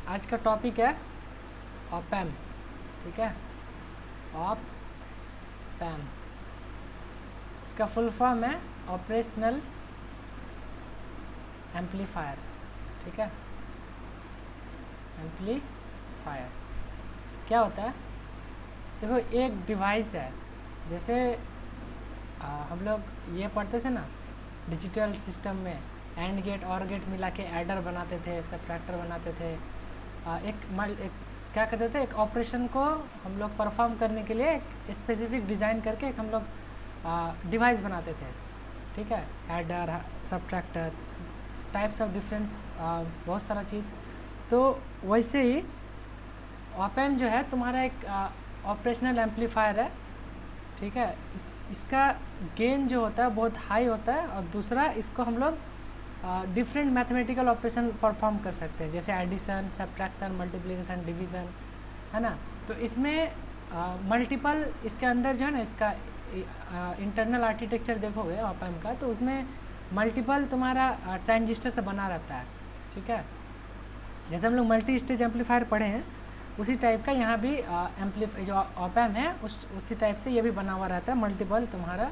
आज का टॉपिक है ऑप एम्प, ठीक है। ऑप एम्प, इसका फुल फॉर्म है ऑपरेशनल एम्पलीफायर, ठीक है। एम्पलीफायर क्या होता है? देखो, एक डिवाइस है, जैसे हम लोग ये पढ़ते थे ना डिजिटल सिस्टम में, एंड गेट और गेट मिला के एडर बनाते थे, सब्ट्रैक्टर बनाते थे। एक क्या करते थे, एक ऑपरेशन को हम लोग परफॉर्म करने के लिए एक स्पेसिफिक डिज़ाइन करके एक हम लोग डिवाइस बनाते थे, ठीक है। Adder, subtractor, types of difference, बहुत सारा चीज़। तो वैसे ही ऑप एम्प जो है तुम्हारा एक ऑपरेशनल एम्पलीफायर है, ठीक है। इसका गेन जो होता है बहुत हाई होता है, और दूसरा इसको हम लोग डिफरेंट मैथमेटिकल ऑपरेशन परफॉर्म कर सकते हैं, जैसे एडिशन, सब्ट्रैक्शन, मल्टीप्लिकेशन, डिवीज़न, है ना। तो इसमें मल्टीपल, इसके अंदर जो है ना, इसका इंटरनल आर्किटेक्चर देखोगे ऑप एम्प का, तो उसमें मल्टीपल तुम्हारा ट्रांजिस्टर से बना रहता है, ठीक है। जैसे हम लोग मल्टी स्टेज एम्पलीफायर पढ़े हैं, उसी टाइप का यहाँ भी जो ऑप एम्प है उसी टाइप से ये भी बना हुआ रहता है, मल्टीपल तुम्हारा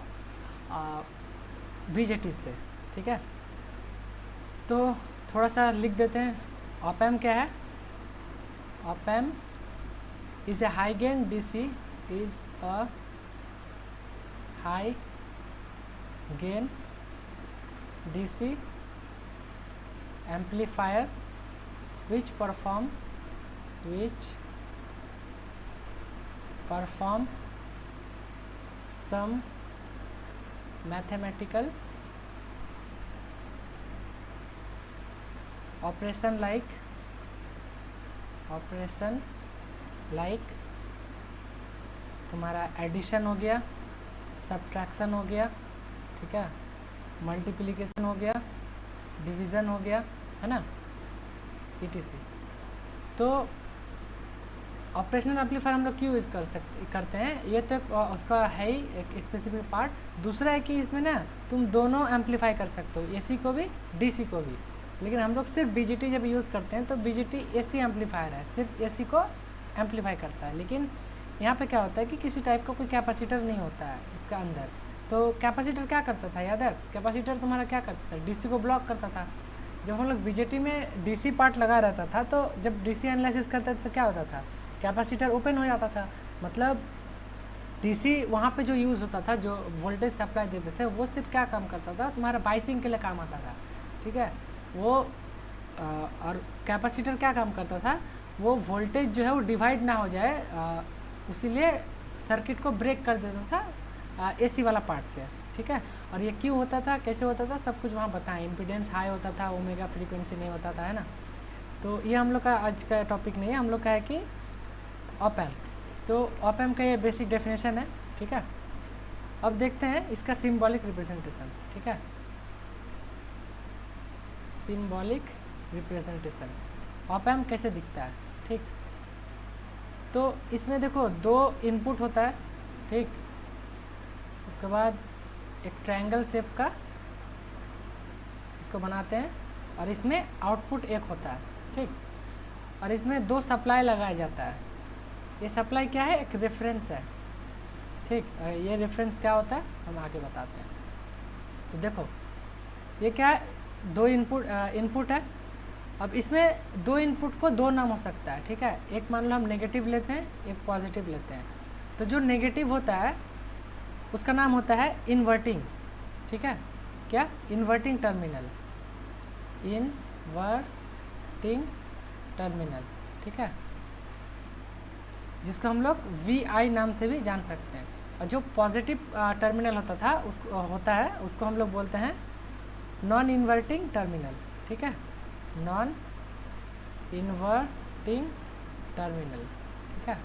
बीजेटी से, ठीक है। तो थोड़ा सा लिख देते हैं, ऑप एम्प क्या है? Op amp is a high gain DC, is a high gain DC amplifier which perform some mathematical operation like तुम्हारा एडिशन हो गया, सब्ट्रैक्शन हो गया, ठीक है, मल्टीप्लिकेशन हो गया, डिवीज़न हो गया, है ना, ETC। तो ऑपरेशनल एम्पलीफायर हम लोग क्यों यूज़ करते हैं, ये तो उसका है ही एक स्पेसिफिक पार्ट। दूसरा है कि इसमें ना तुम दोनों एम्पलीफाई कर सकते हो, AC को भी, DC को भी। लेकिन हम लोग सिर्फ BJT जब यूज़ करते हैं तो BJT AC एम्पलीफायर है, सिर्फ AC को एम्पलीफाई करता है। लेकिन यहाँ पे क्या होता है कि किसी टाइप का कोई कैपेसिटर नहीं होता है इसका अंदर। तो कैपेसिटर क्या करता था, याद है? कैपेसिटर तुम्हारा क्या करता था? DC को ब्लॉक करता था। जब हम लोग BJT में DC पार्ट लगा रहता था, तो जब DC एनालिसिस करते थे तो क्या होता था, कैपेसिटर ओपन हो जाता था। मतलब DC वहाँ पे जो यूज़ होता था, जो वोल्टेज सप्लाई देते थे, वो सिर्फ क्या काम करता था, तुम्हारा बाइसिंग के लिए काम आता था, ठीक है वो। और कैपेसिटर क्या काम करता था, वो वोल्टेज जो है वो डिवाइड ना हो जाए, इसीलिए सर्किट को ब्रेक कर देता था AC वाला पार्ट से, ठीक है। और ये क्यों होता था, कैसे होता था, सब कुछ वहाँ बताएं। इम्पीडेंस हाई होता था, ओमेगा फ्रीक्वेंसी नहीं होता था, है ना। तो ये हम लोग का आज का टॉपिक नहीं है, हम लोग का है कि ऑप एम्प। तो ऑप एम्प का ये बेसिक डेफिनेशन है, ठीक है। अब देखते हैं इसका सिंबॉलिक रिप्रेजेंटेशन, ठीक है। सिंबॉलिक रिप्रेजेंटेशन, ऑप एम्प कैसे दिखता है, ठीक। तो इसमें देखो, दो इनपुट होता है, ठीक। उसके बाद एक ट्रायंगल शेप का इसको बनाते हैं, और इसमें आउटपुट एक होता है, ठीक। और इसमें दो सप्लाई लगाया जाता है। ये सप्लाई क्या है, एक रेफरेंस है, ठीक। ये रेफरेंस क्या होता है हम आगे बताते हैं। तो देखो ये क्या है, दो इनपुट है। अब इसमें दो इनपुट को दो नाम हो सकता है, ठीक है। एक मान लो हम नेगेटिव लेते हैं, एक पॉजिटिव लेते हैं। तो जो नेगेटिव होता है उसका नाम होता है इन्वर्टिंग, ठीक है। क्या? इन्वर्टिंग टर्मिनल, इन्वर्टिंग टर्मिनल, ठीक है, जिसको हम लोग VI नाम से भी जान सकते हैं। और जो पॉजिटिव टर्मिनल होता है उसको हम लोग बोलते हैं नॉन इन्वर्टिंग टर्मिनल, ठीक है, नॉन इन्वर्टिंग टर्मिनल, ठीक है।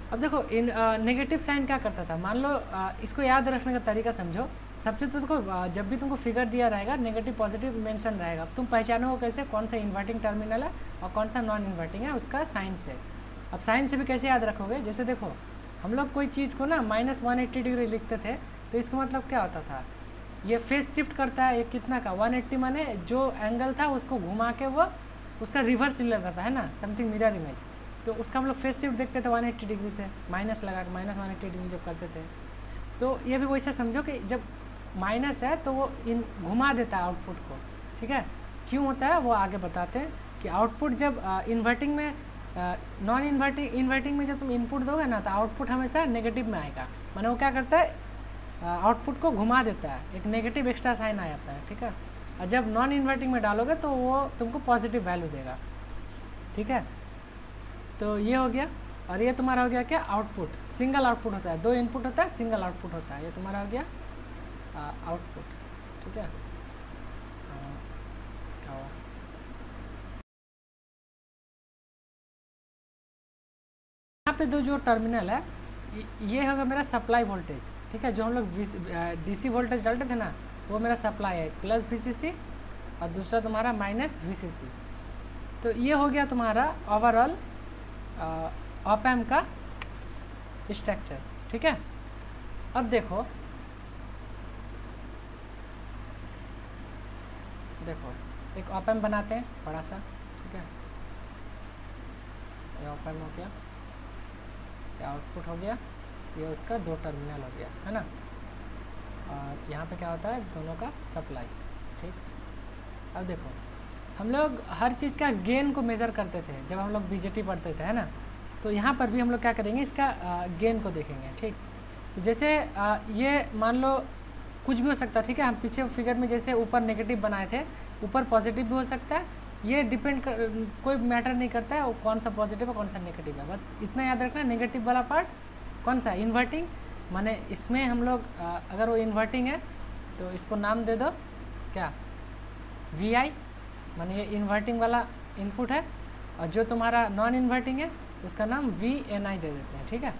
अब देखो नेगेटिव साइन क्या करता था, मान लो इसको याद रखने का तरीका समझो। सबसे तो देखो, जब भी तुमको फिगर दिया रहेगा नेगेटिव पॉजिटिव मेंशन रहेगा, अब तुम पहचानोगे कैसे कौन सा इन्वर्टिंग टर्मिनल है और कौन सा नॉन इन्वर्टिंग है, उसका साइन से। अब साइन से भी कैसे याद रखोगे, जैसे देखो हम लोग कोई चीज़ को ना -180 डिग्री लिखते थे, तो इसका मतलब क्या होता था, ये फेस शिफ्ट करता है, ये कितना का 180, माने जो एंगल था उसको घुमा के वो उसका रिवर्स रहता है ना, समथिंग मिरर इमेज। तो उसका हम लोग फेस शिफ्ट देखते थे 180 डिग्री से, माइनस लगा के माइनस 180 डिग्री जब करते थे। तो ये भी वैसे समझो कि जब माइनस है तो वो घुमा देता है आउटपुट को, ठीक है। क्यों होता है वो आगे बताते हैं कि आउटपुट जब इन्वर्टिंग में नॉन इन्वर्टिंग में जब तुम इनपुट दोगे ना तो आउटपुट हमेशा नेगेटिव में आएगा। माने वो क्या करता है, आउटपुट को घुमा देता है, एक नेगेटिव एक्स्ट्रा साइन आ जाता है, ठीक है। और जब नॉन इन्वर्टिंग में डालोगे तो वो तुमको पॉजिटिव वैल्यू देगा, ठीक है। तो ये हो गया। और ये तुम्हारा हो गया क्या, आउटपुट। सिंगल आउटपुट होता है, 2 इनपुट होता है, सिंगल आउटपुट होता है। ये तुम्हारा हो गया आउटपुट, ठीक है। क्या हुआ, यहाँ पे दो जो टर्मिनल है ये होगा मेरा सप्लाई वोल्टेज, ठीक है। जो हम लोग डीसी वोल्टेज डालते थे ना वो मेरा सप्लाई है, प्लस VCC और दूसरा तुम्हारा माइनस VCC। तो ये हो गया तुम्हारा ओवरऑल ऑप एम्प का स्ट्रक्चर, ठीक है। अब देखो एक ऑप एम्प बनाते हैं बड़ा सा, ठीक है। ये ऑप एम्प हो गया, ये आउटपुट हो गया, ये उसका 2 टर्मिनल हो गया, है ना। और यहाँ पे क्या होता है, दोनों का सप्लाई, ठीक। अब देखो हम लोग हर चीज़ का गेन को मेज़र करते थे जब हम लोग BJT पढ़ते थे, है ना। तो यहाँ पर भी हम लोग क्या करेंगे, इसका गेन को देखेंगे, ठीक। तो जैसे ये मान लो कुछ भी हो सकता है, ठीक है। हम पीछे फिगर में जैसे ऊपर नेगेटिव बनाए थे, ऊपर पॉजिटिव भी हो सकता है। ये डिपेंड कोई मैटर नहीं करता है वो कौन सा पॉजिटिव है कौन सा नेगेटिव है। बस इतना याद रखना, नेगेटिव वाला पार्ट कौन सा, इन्वर्टिंग। माने इसमें हम लोग अगर वो इन्वर्टिंग है तो इसको नाम दे दो क्या, VI, माने ये इन्वर्टिंग वाला इनपुट है। और जो तुम्हारा नॉन इन्वर्टिंग है उसका नाम VNI दे देते हैं, ठीक है।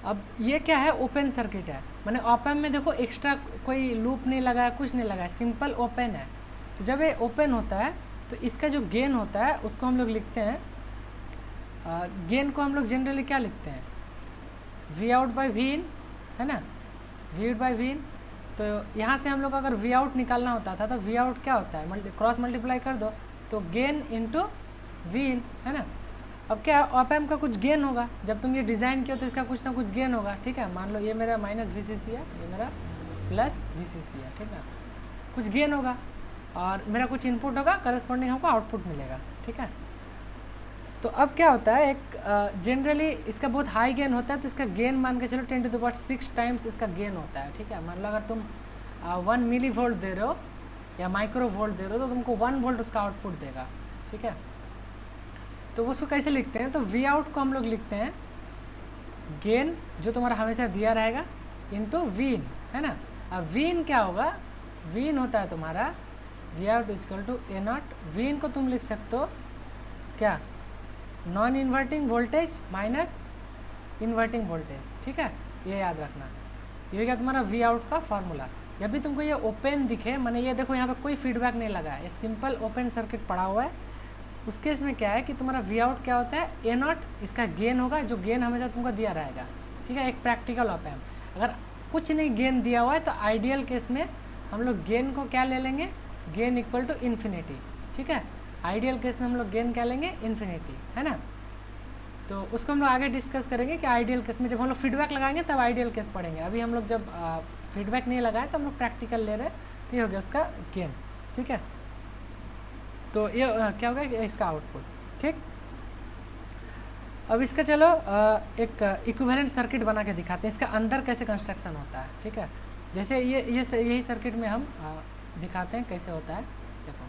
अब ये क्या है, ओपन सर्किट है। माने ऑप एम्प में देखो एक्स्ट्रा कोई लूप नहीं लगा है, कुछ नहीं लगा है, सिंपल ओपन है। तो जब ये ओपन होता है तो इसका जो गेन होता है उसको हम लोग लिखते हैं, गेन को हम लोग जनरली क्या लिखते हैं, Vout/Vin, है ना, Vout/Vin। तो यहाँ से हम लोग अगर Vout निकालना होता था तो Vout क्या होता है, क्रॉस मल्टीप्लाई कर दो तो गेन इंटू Vin, है ना। अब क्या ऑप एम्प का कुछ गेन होगा, जब तुम ये डिज़ाइन किया तो इसका कुछ ना कुछ गेन होगा, ठीक है। मान लो ये मेरा माइनस VCC है, ये मेरा प्लस VCC है, ठीक है। कुछ गेन होगा और मेरा कुछ इनपुट होगा, करस्पॉन्डिंग हमको आउटपुट मिलेगा, ठीक है। तो अब क्या होता है, एक जनरली इसका बहुत हाई गेन होता है तो इसका गेन मान के चलो 10⁻6 टाइम्स इसका गेन होता है, ठीक है। मान लो अगर तुम 1 मिली वोल्ट दे रहे हो या माइक्रो वोल्ट दे रहे हो तो तुमको 1 वोल्ट उसका आउटपुट देगा, ठीक है। तो उसको कैसे लिखते हैं, तो Vout को हम लोग लिखते हैं गेन जो तुम्हारा हमेशा दिया रहेगा इंटू Vin, है ना। अब Vin क्या होगा, Vin होता है तुम्हारा Vout = A0। Vin को तुम लिख सकते हो क्या, non inverting voltage minus inverting voltage, ठीक है। ये याद रखना, ये क्या तुम्हारा Vout का फार्मूला। जब भी तुमको ये ओपन दिखे, माने ये देखो यहाँ पे कोई फीडबैक नहीं लगा है, ये सिंपल ओपन सर्किट पड़ा हुआ है, उस केस में क्या है कि तुम्हारा Vout क्या होता है, A0 इसका गेन होगा, जो गेन हमेशा तुमको दिया रहेगा, ठीक है। एक प्रैक्टिकल ऑप एम्प अगर कुछ नहीं गेन दिया हुआ है तो आइडियल केस में हम लोग गेन को क्या ले लेंगे, गेन = इन्फिनिटी, ठीक है। आइडियल केस में हम लोग गेन क्या लेंगे, इन्फिनिटी, है ना। तो उसको हम लोग आगे डिस्कस करेंगे कि आइडियल केस में जब हम लोग फीडबैक लगाएंगे तब आइडियल केस पढ़ेंगे। अभी हम लोग जब फीडबैक नहीं लगाए तो हम लोग प्रैक्टिकल ले रहे हैं, तो ये हो गया उसका गेन, ठीक है। तो ये क्या होगा, इसका आउटपुट, ठीक। अब इसका चलो एक इक्विवेलेंट सर्किट बना के दिखाते हैं, इसका अंदर कैसे कंस्ट्रक्शन होता है, ठीक है। जैसे यही सर्किट में हम दिखाते हैं कैसे होता है। देखो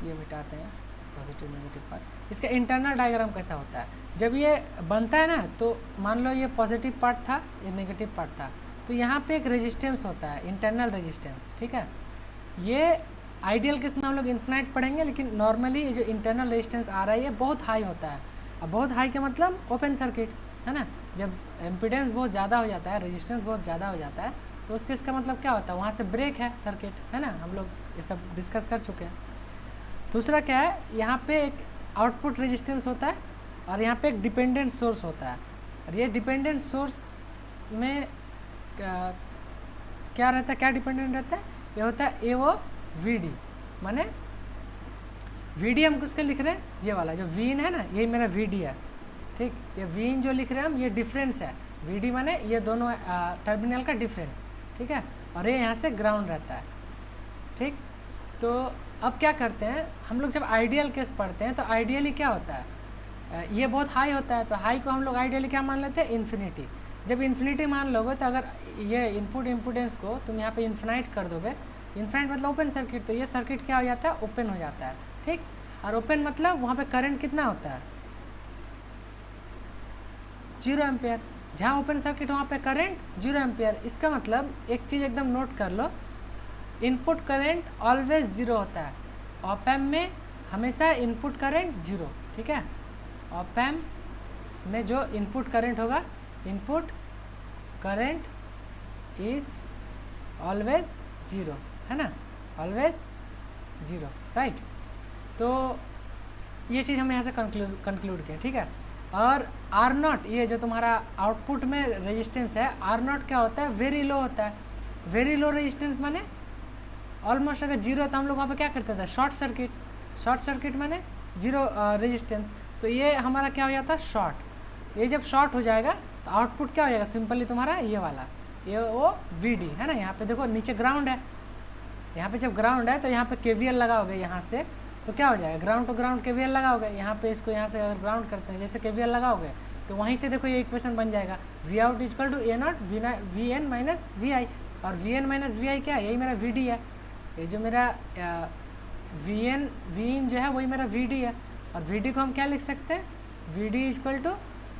ये मिटाते हैं पॉजिटिव नेगेटिव पार्ट। इसका इंटरनल डायग्राम कैसा होता है, जब ये बनता है ना तो मान लो ये पॉजिटिव पार्ट था, ये नेगेटिव पार्ट था, तो यहाँ पे एक रेजिस्टेंस होता है, इंटरनल रेजिस्टेंस, ठीक है। ये आइडियल केस में हम लोग इन्फिनाइट पढ़ेंगे, लेकिन नॉर्मली ये जो इंटरनल रेजिस्टेंस आ रहा है ये बहुत हाई होता है। अब बहुत हाई का मतलब ओपन सर्किट, है ना। जब इम्पीडेंस बहुत ज़्यादा हो जाता है, रेजिस्टेंस बहुत ज़्यादा हो जाता है, तो उस केस का मतलब क्या होता है, वहाँ से ब्रेक है सर्किट, है ना। हम लोग ये सब डिस्कस कर चुके हैं। दूसरा क्या है, यहाँ पे एक आउटपुट रेजिस्टेंस होता है और यहाँ पे एक डिपेंडेंट सोर्स होता है। और ये डिपेंडेंट सोर्स में क्या रहता है, क्या डिपेंडेंट रहता है, ये होता है AOVD, माने वी डी हम किसके लिख रहे हैं, ये वाला जो वी इन है ना, यही मेरा वी डी है, ठीक। ये वी इन जो लिख रहे हैं हम, ये डिफरेंस है, वी डी माने ये दोनों टर्मिनल का डिफरेंस, ठीक है, और ये यहाँ से ग्राउंड रहता है, ठीक। तो अब क्या करते हैं हम लोग, जब आइडियल केस पढ़ते हैं तो आइडियली क्या होता है, ये बहुत हाई होता है, तो हाई को हम लोग आइडियली क्या मान लेते हैं, इन्फिनिटी। जब इन्फिनिटी मान लोगे तो अगर ये इनपुट इम्पोर्टेंस को तुम यहाँ पे इन्फिनाइट कर दोगे, इन्फिनाइट मतलब ओपन सर्किट, तो ये सर्किट क्या हो जाता है, ओपन हो जाता है, ठीक। और ओपन मतलब वहाँ पे करंट कितना होता है, 0 एम्पेयर। जहाँ ओपन सर्किट वहाँ पे करंट 0 एम्पेयर। इसका मतलब एक चीज़ एकदम नोट कर लो, इनपुट करंट ऑलवेज 0 होता है। ऑप एम्प में हमेशा इनपुट करंट 0, ठीक है। ऑप एम्प में जो इनपुट करंट होगा, इनपुट करंट इज ऑलवेज 0, है ना, ऑलवेज 0, राइट। तो ये चीज़ हम यहाँ से कंक्लूड किया, ठीक है। और आर नॉट, ये जो तुम्हारा आउटपुट में रेजिस्टेंस है, आर नॉट क्या होता है, वेरी लो होता है। वेरी लो रेजिस्टेंस माने ऑलमोस्ट अगर 0 है तो हम लोग वहाँ पे क्या करते थे, शॉर्ट सर्किट। शॉर्ट सर्किट माने 0 रेजिस्टेंस, तो ये हमारा क्या हो जाता है, शॉर्ट। ये जब शॉर्ट हो जाएगा तो आउटपुट क्या हो जाएगा, सिंपली तुम्हारा ये वाला, ये वो वी डी है ना। यहाँ पे देखो नीचे ग्राउंड है, यहाँ पे जब ग्राउंड है तो यहाँ पे केवीएल लगाओगे यहाँ से, तो क्या हो जाएगा, ग्राउंड टू ग्राउंड केवीएल लगाओगे। यहाँ पे इसको यहाँ से अगर ग्राउंड करते हैं, जैसे केवीएल लगाओगे तो वहीं से देखो ये इक्वेशन बन जाएगा, V out equal to A naught V N minus V I. और V N minus V I क्या है, यही मेरा वी डी है। ये जो मेरा वी इन जो है वही मेरा वी डी है। और वी डी को हम क्या लिख सकते हैं, V D equal to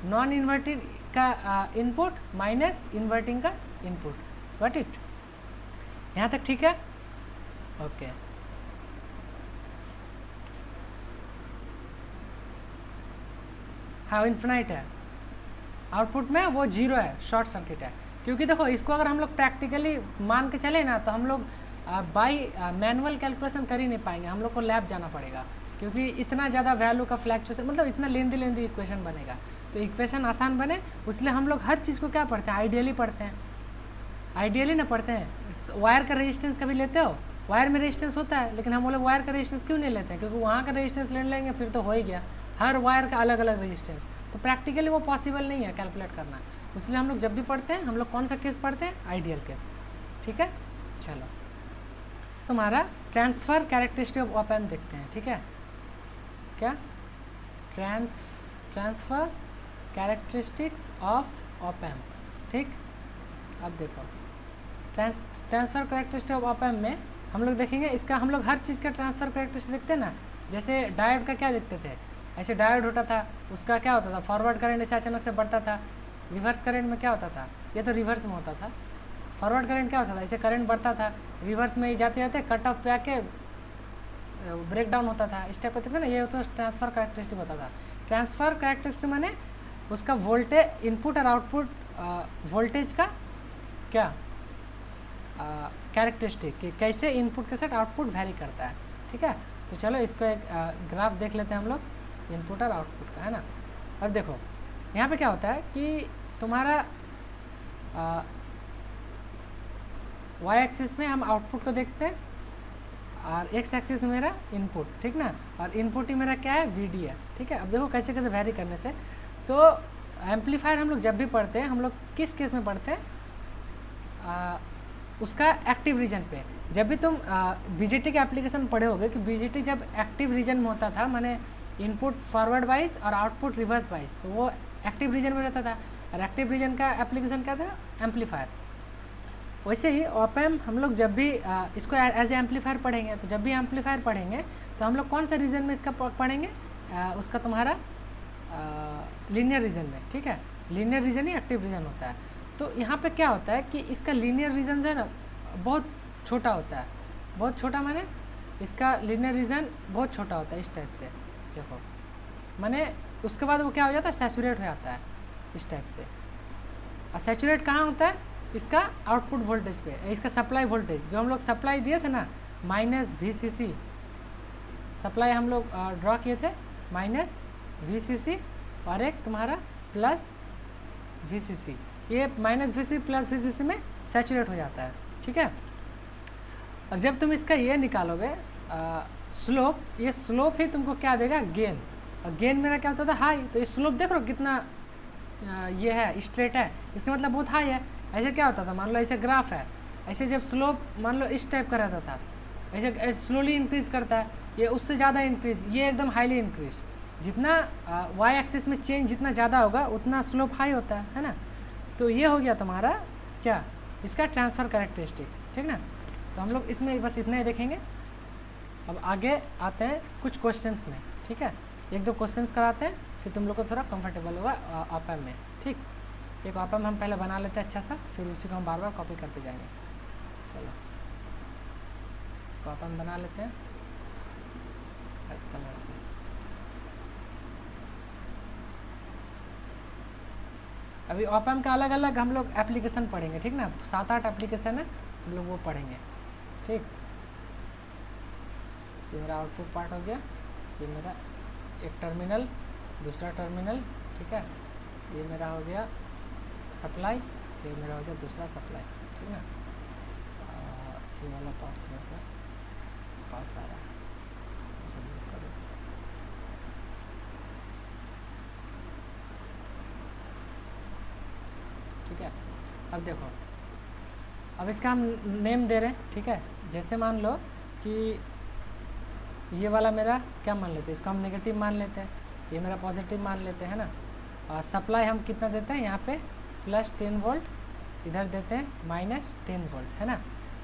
non inverted का इनपुट माइनस इन्वर्टिंग का इनपुट। गॉट इट, यहाँ तक ठीक है, ओके। हाँ इन्फिनाइट है, आउटपुट में वो 0 है, शॉर्ट सर्किट है। क्योंकि देखो इसको अगर हम लोग प्रैक्टिकली मान के चले ना, तो हम लोग बाई मैनुअल कैलकुलेशन कर ही नहीं पाएंगे, हम लोग को लैब जाना पड़ेगा, क्योंकि इतना ज़्यादा वैल्यू का फ्लैक्चुएशन, मतलब इतना लेंदी इक्वेशन बनेगा। तो इक्वेशन आसान बने इसलिए हम लोग हर चीज़ को क्या पढ़ते हैं, आइडियली पढ़ते हैं। आइडियली ना पढ़ते हैं तो वायर का रेजिस्टेंस कभी लेते हो, वायर में रेजिस्टेंस होता है, लेकिन हम लोग वायर का रेजिस्टेंस क्यों नहीं लेते हैं, क्योंकि वहाँ का रेजिस्टेंस ले लेंगे फिर तो हो ही गया, हर वायर का अलग अलग रेजिस्टेंस। तो प्रैक्टिकली वो पॉसिबल नहीं है कैलकुलेट करना, इसलिए हम लोग जब भी पढ़ते हैं हम लोग कौन सा केस पढ़ते हैं, आइडियल केस, ठीक है। चलो तुम्हारा transfer characteristic of op amp देखते हैं, ठीक है। क्या, transfer characteristics of op amp, ठीक। अब देखो transfer characteristic of op amp में हम लोग देखेंगे, इसका हम लोग हर चीज़ का ट्रांसफ़र कैरेक्टरिस्टिक देखते हैं ना। जैसे डायोड का क्या देखते थे, ऐसे डायोड होता था, उसका क्या होता था, फॉरवर्ड करंट ऐसे अचानक से बढ़ता था। रिवर्स करंट में क्या होता था, ये तो रिवर्स में होता था। फॉरवर्ड करंट क्या होता था, ऐसे करंट बढ़ता था, रिवर्स में जाते जाते कट ऑफ पे आके ब्रेक डाउन होता था, इस टाइप का देखते ना, ये तो ट्रांसफ़र कैरेक्टरिस्टिक होता था। ट्रांसफ़र कैरेक्टरिस्टिक माने उसका वोल्टेज, इनपुट और आउटपुट वोल्टेज का क्या कैरेक्टरिस्टिक, कि कैसे इनपुट के साथ आउटपुट वैरी करता है, ठीक है। तो चलो इसको एक ग्राफ देख लेते हैं हम लोग, इनपुट और आउटपुट का, है ना। अब देखो यहाँ पे क्या होता है कि तुम्हारा वाई एक्सिस में हम आउटपुट को देखते हैं और एक्स एक्सिस में मेरा इनपुट, ठीक ना। और इनपुट ही मेरा क्या है, वी डी है, ठीक है। अब देखो कैसे कैसे वैरी करने से। तो एम्पलीफायर हम लोग जब भी पढ़ते हैं, हम लोग किस केस में पढ़ते हैं, उसका एक्टिव रीजन पे। जब भी तुम बीजेटी के एप्लीकेशन पढ़े होगे कि बीजेटी जब एक्टिव रीजन में होता था, माने इनपुट फॉरवर्ड वाइज और आउटपुट रिवर्स वाइज, तो वो एक्टिव रीजन में रहता था। और एक्टिव रीजन का एप्लीकेशन क्या था, एम्पलीफायर। वैसे ही ऑप एम्प हम लोग जब भी इसको एज ए एम्पलीफायर पढ़ेंगे, तो जब भी एम्पलीफायर पढ़ेंगे तो हम लोग कौन सा रीजन में इसका पढ़ेंगे, उसका तुम्हारा लीनियर रीजन में, ठीक है। लीनियर रीजन ही एक्टिव रीजन होता है। तो यहाँ पे क्या होता है कि इसका लीनियर रीजन जो है ना बहुत छोटा होता है। बहुत छोटा माने इसका लीनियर रीजन बहुत छोटा होता है, इस टाइप से देखो, माने उसके बाद वो क्या हो जाता है, सैचुरेट हो जाता है इस टाइप से। और सैचुरेट कहाँ होता है, इसका आउटपुट वोल्टेज पे, इसका सप्लाई वोल्टेज जो हम लोग सप्लाई दिए थे ना, माइनस VCC सप्लाई हम लोग ड्रॉ किए थे, माइनस VCC और एक तुम्हारा प्लस VCC। ये माइनस VCC प्लस VCC में सैचुरेट हो जाता है, ठीक है। और जब तुम इसका ये निकालोगे स्लोप, ये स्लोप ही तुमको क्या देगा, गेन। और गेन मेरा क्या होता था, हाई। तो ये स्लोप देख रहे हो कितना ये है, स्ट्रेट है, इसका मतलब बहुत हाई है। ऐसे क्या होता था, मान लो ऐसे ग्राफ है, ऐसे जब स्लोप मान लो इस टाइप का रहता था, ऐसे स्लोली इंक्रीज करता है, ये उससे ज़्यादा इंक्रीज, ये एकदम हाईली इंक्रीज। जितना वाई एक्सिस में चेंज जितना ज़्यादा होगा उतना स्लोप हाई होता है ना। तो ये हो गया तुम्हारा क्या, इसका ट्रांसफ़र कैरेक्टरिस्टिक, ठीक ना। तो हम लोग इसमें बस इतना ही देखेंगे। अब आगे आते हैं कुछ क्वेश्चंस में, ठीक है। एक दो क्वेश्चंस कराते हैं, फिर तुम लोग को थोड़ा कंफर्टेबल होगा ऑप एम्प में, ठीक। एक ऑप एम्प हम पहले बना लेते हैं अच्छा सा, फिर उसी को हम बार बार कॉपी करते जाएंगे। चलो ऑप एम्प बना लेते हैं कलर से। अभी ऑप एम्प का अलग अलग हम लोग एप्लीकेशन पढ़ेंगे, ठीक ना। 7-8 एप्लीकेशन है, हम लोग वो पढ़ेंगे, ठीक। ये मेरा आउटपुट पार्ट हो गया, ये मेरा एक टर्मिनल, दूसरा टर्मिनल, ठीक है। ये मेरा हो गया सप्लाई, ये मेरा हो गया दूसरा सप्लाई, ठीक ना। ये वाला पार्ट थोड़ा सा पास आ रहा है, ठीक है। अब देखो, अब इसका हम नेम दे रहे हैं, ठीक है। जैसे मान लो कि ये वाला मेरा क्या मान लेते हैं, इसको हम नेगेटिव मान लेते हैं, ये मेरा पॉजिटिव मान लेते हैं ना। और सप्लाई हम कितना देते हैं यहाँ पे, +10 वोल्ट, इधर देते हैं -10 वोल्ट, है ना।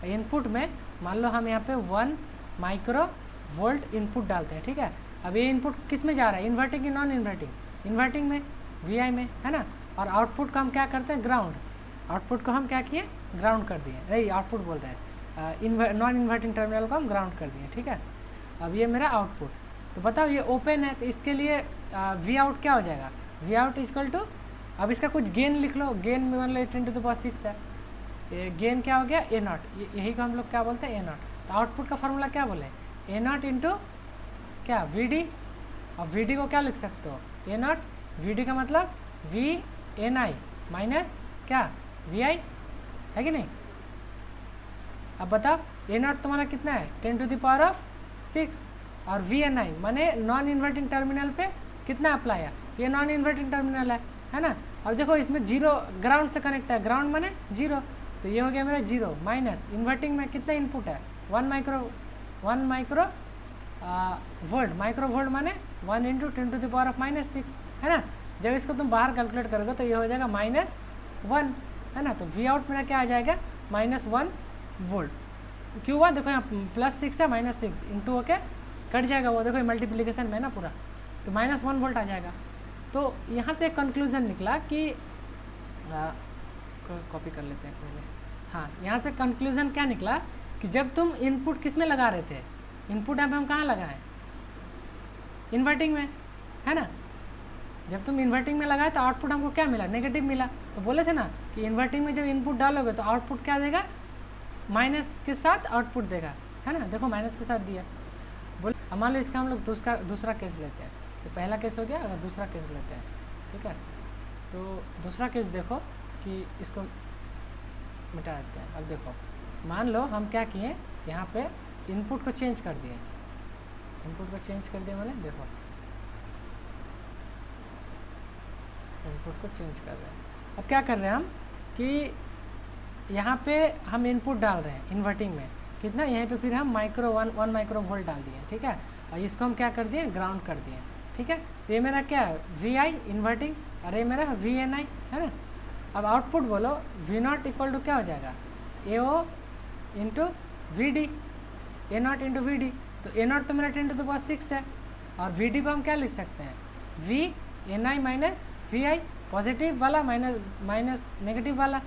इनपुट में मान लो हम यहाँ पे 1 माइक्रो वोल्ट इनपुट डालते हैं, ठीक है। अब ये इनपुट किस में जा रहा है, इन्वर्टिंग की नॉन इन्वर्टिंग, इन्वर्टिंग में, VI में, है ना। और आउटपुट को हम क्या करते हैं, ग्राउंड, आउटपुट को हम क्या किए, ग्राउंड कर दिए, नहीं आउटपुट बोल रहे हैं, नॉन इन्वर्टिंग टर्मिनल को हम ग्राउंड कर दिए, ठीक है। अब ये मेरा आउटपुट, तो बताओ ये ओपन है, तो इसके लिए वी आउट क्या हो जाएगा, वी आउट इक्वल टू, अब इसका कुछ गेन लिख लो, गेन में मान लो 10⁻6 है, ये गेन क्या हो गया, A0, यही को हम लोग क्या बोलते हैं, A0। तो आउटपुट का फार्मूला क्या बोले, A0 इंटू क्या, VD, और VD को क्या लिख सकते हो, A0, VD का मतलब VNI माइनस क्या, VI, है कि नहीं। अब बताओ A0 तुम्हारा कितना है, 10⁻6, और VNI माने नॉन इन्वर्टिंग टर्मिनल पे कितना अप्लाई है, ये नॉन इन्वर्टिंग टर्मिनल है ना। अब देखो इसमें जीरो ग्राउंड से कनेक्ट है, ग्राउंड माने 0, तो ये हो गया मेरा 0, माइनस इन्वर्टिंग में कितना इनपुट है, 1 माइक्रो वोल्ट, माइक्रो वोल्ट माने 1 × 10⁻⁻6, है ना। जब इसको तुम बाहर कैलकुलेट करोगे तो ये हो जाएगा -1, है ना। तो वी आउट मेरा क्या आ जाएगा, -1 वोल्ट। क्यों हुआ, देखो यहाँ +6 है, -6 इंटू होके कट जाएगा वो, देखो मल्टीप्लिकेशन में ना पूरा, तो -1 वोल्ट आ जाएगा। तो यहाँ से एक कंक्लूजन निकला कि कॉपी कर लेते हैं पहले, हाँ, यहाँ से कंक्लूजन क्या निकला कि जब तुम इनपुट किस में लगा रहे थे, इनपुट यहाँ पे हम कहाँ लगाएं, इन्वर्टिंग में, है ना। जब तुम इन्वर्टिंग में लगाए तो आउटपुट हमको क्या मिला, नेगेटिव मिला। तो बोले थे ना कि इन्वर्टिंग में जब इनपुट डालोगे तो आउटपुट क्या देगा, माइनस के साथ आउटपुट देगा, है ना। देखो माइनस के साथ दिया, बोले। अब मान लो इसका हम लोग दूसरा केस लेते हैं, तो पहला केस हो गया, अगर दूसरा केस लेते हैं, ठीक है। तो दूसरा केस देखो कि इसको मिटा देते हैं। अब देखो मान लो हम क्या किए, यहाँ पे इनपुट को चेंज कर दिए, इनपुट को चेंज कर दिए, मैंने देखो इनपुट को चेंज कर रहे हैं। अब क्या कर रहे हैं हम कि यहाँ पे हम इनपुट डाल रहे हैं इन्वर्टिंग में कितना, यहाँ पे फिर हम 1 माइक्रो वोल्ट डाल दिए, ठीक है। और इसको हम क्या कर दिए, ग्राउंड कर दिए, ठीक है। तो ये मेरा क्या है, VI इन्वर्टिंग, और ये मेरा VNI, है ना। अब आउटपुट बोलो, V0 इक्वल टू क्या हो जाएगा, AO into VD, A0 into VD। तो A0 तो मेरा 10⁻6 है, और VD को हम क्या लिख सकते हैं, VNI माइनस VI, पॉजिटिव वाला माइनस नेगेटिव वाला।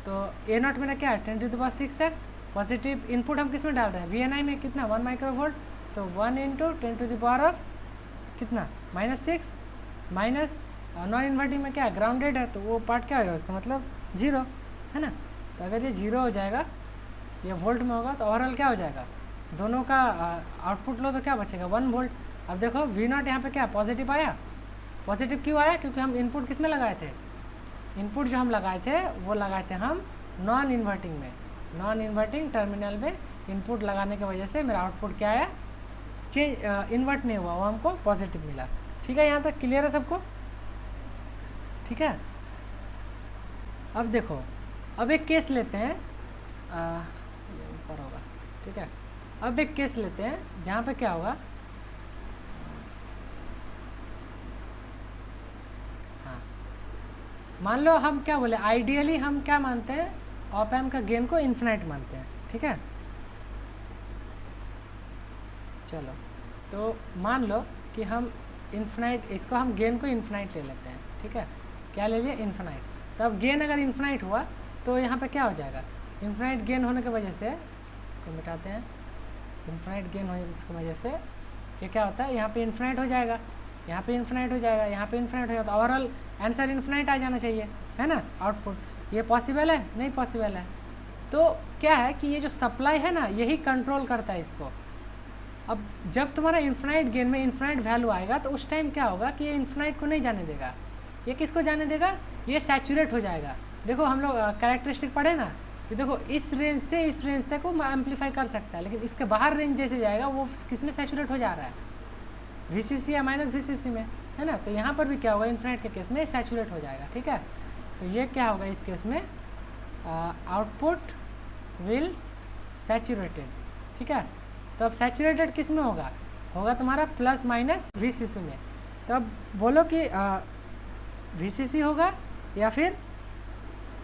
तो A0 मेरा क्या है, 10⁻6 है, पॉजिटिव इनपुट हम किस में डाल रहे हैं, VNI में कितना, 1 माइक्रो वोल्ट, तो 1 × 10⁻⁻ कितना, -6, माइनस नॉन इन्वर्टिंग में क्या है, ग्राउंडेड है, तो वो पार्ट क्या होगा, उसका मतलब 0, है ना। तो अगर ये 0 हो जाएगा, ये वोल्ट में होगा, तो ओवरऑल क्या हो जाएगा, दोनों का आउटपुट लो तो क्या बचेगा, 1 वोल्ट। अब देखो V0 यहाँ पे क्या पॉजिटिव आया, पॉजिटिव क्यों आया, क्योंकि हम इनपुट किस में लगाए थे, इनपुट जो हम लगाए थे वो लगाए थे हम नॉन इन्वर्टिंग में, नॉन इन्वर्टिंग टर्मिनल में इनपुट लगाने की वजह से मेरा आउटपुट क्या आया, चेंज इन्वर्ट नहीं हुआ, वो हमको पॉजिटिव मिला। ठीक है, यहाँ तक क्लियर है सबको? ठीक है, अब देखो, अब एक केस लेते हैं, ये ऊपर होगा। ठीक है, अब एक केस लेते हैं जहाँ पे क्या होगा, हाँ, मान लो हम क्या बोले, आइडियली हम क्या मानते हैं, ऑप एम्प का गेन को इन्फिनाइट मानते हैं। ठीक है, चलो तो मान लो कि हम इन्फिनाइट, इसको हम गेन को इन्फिनाइट ले लेते हैं। ठीक है, क्या ले लिया, इन्फिनाइट। तो अब गेन अगर इन्फिनाइट हुआ तो यहाँ पे क्या हो जाएगा, इन्फिनाइट गेन होने की वजह से, इसको मिटाते हैं, इन्फिनाइट गेन होने की वजह से ये क्या होता है, यहाँ पे इन्फिनाइट हो जाएगा, यहाँ पे इन्फिनाइट हो जाएगा, यहाँ पे इन्फिनाइट हो जाएगा, तो ओवरऑल आंसर इन्फिनाइट आ जाना चाहिए, है ना, आउटपुट। ये पॉसिबल है? नहीं पॉसिबल है। तो क्या है कि ये जो सप्लाई है ना, यही कंट्रोल करता है इसको। अब जब तुम्हारा इन्फिनाइट गेन में इन्फिनाइट वैल्यू आएगा तो उस टाइम क्या होगा कि ये इन्फिनाइट को नहीं जाने देगा, ये किसको जाने देगा, ये सैचुरेट हो जाएगा। देखो हम लोग कैरेक्टरिस्टिक पढ़े ना कि देखो इस रेंज से इस रेंज तक वो एम्पलीफाई कर सकता है, लेकिन इसके बाहर रेंज जैसे जाएगा वो किस में सैचुरेट हो जा रहा है, वीसीसी या माइनस वीसीसी में, है ना। तो यहाँ पर भी क्या होगा, इन्फिनाइट के केस में सैचुरेट हो जाएगा। ठीक है, तो ये क्या होगा इस केस में, आउटपुट विल सैचुरेटेड। ठीक है, तो अब सैचुरेटेड किस में होगा, होगा तुम्हारा प्लस माइनस वीसीसी में। तो अब बोलो कि वीसीसी होगा या फिर